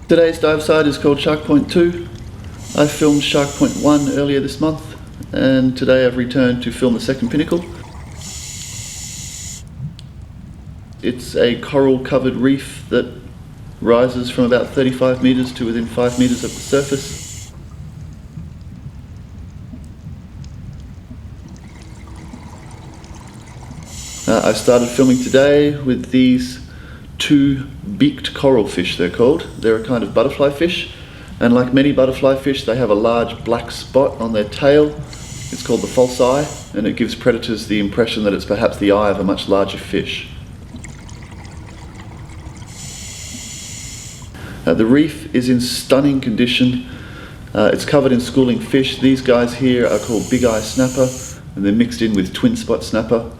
Today's dive site is called Shark Point 2. I filmed Shark Point 1 earlier this month, and today I've returned to film the second pinnacle. It's a coral covered reef that rises from about 35 metres to within 5 metres of the surface. I started filming today with these two beaked coral fish, they're called. They're a kind of butterfly fish, and like many butterfly fish they have a large black spot on their tail. It's called the false eye, and it gives predators the impression that it's perhaps the eye of a much larger fish. The reef is in stunning condition. It's covered in schooling fish. These guys here are called big eye snapper, and they're mixed in with twin spot snapper.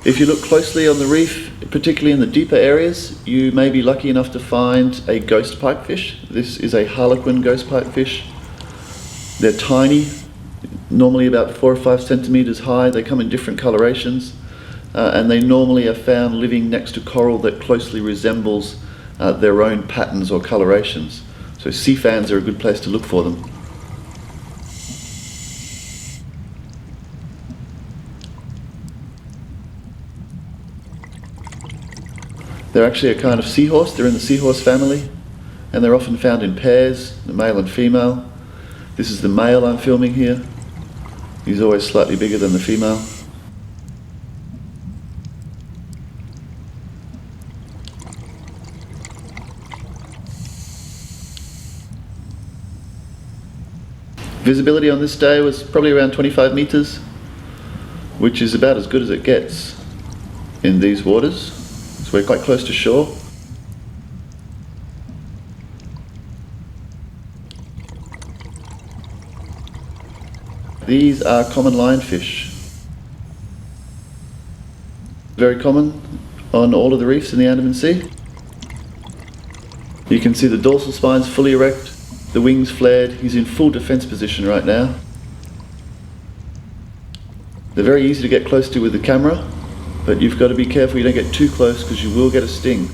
If you look closely on the reef, particularly in the deeper areas, you may be lucky enough to find a ghost pipefish. This is a harlequin ghost pipefish. They're tiny, normally about 4 or 5 centimeters high. They come in different colorations, and they normally are found living next to coral that closely resembles their own patterns or colorations. So sea fans are a good place to look for them. They're actually a kind of seahorse. They're in the seahorse family, and they're often found in pairs, the male and female. This is the male I'm filming here. He's always slightly bigger than the female. Visibility on this day was probably around 25 meters, which is about as good as it gets in these waters. So we're quite close to shore. These are common lionfish. Very common on all of the reefs in the Andaman Sea. You can see the dorsal spine's fully erect, the wings flared. He's in full defense position right now. They're very easy to get close to with the camera, but you've got to be careful you don't get too close because you will get a sting.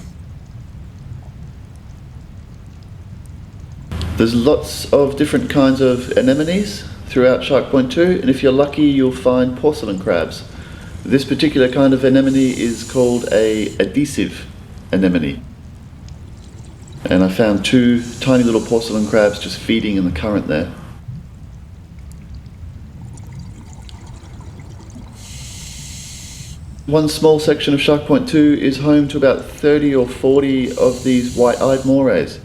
There's lots of different kinds of anemones throughout Shark Point 2, and if you're lucky you'll find porcelain crabs. This particular kind of anemone is called a adhesive anemone. And I found 2 tiny little porcelain crabs just feeding in the current there. One small section of Shark Point 2 is home to about 30 or 40 of these white-eyed morays.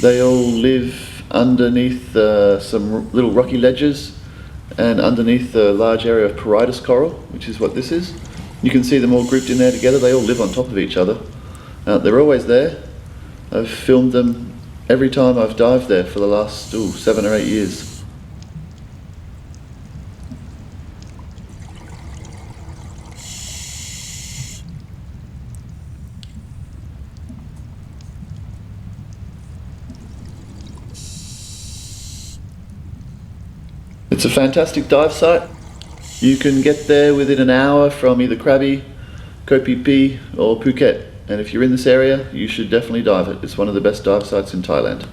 They all live underneath some little rocky ledges and underneath a large area of Piridus coral, which is what this is. You can see them all grouped in there together. They all live on top of each other. They're always there. I've filmed them every time I've dived there for the last 7 or 8 years. It's a fantastic dive site. You can get there within an hour from either Krabi, Koh Phi Phi or Phuket, and if you're in this area you should definitely dive it. It's one of the best dive sites in Thailand.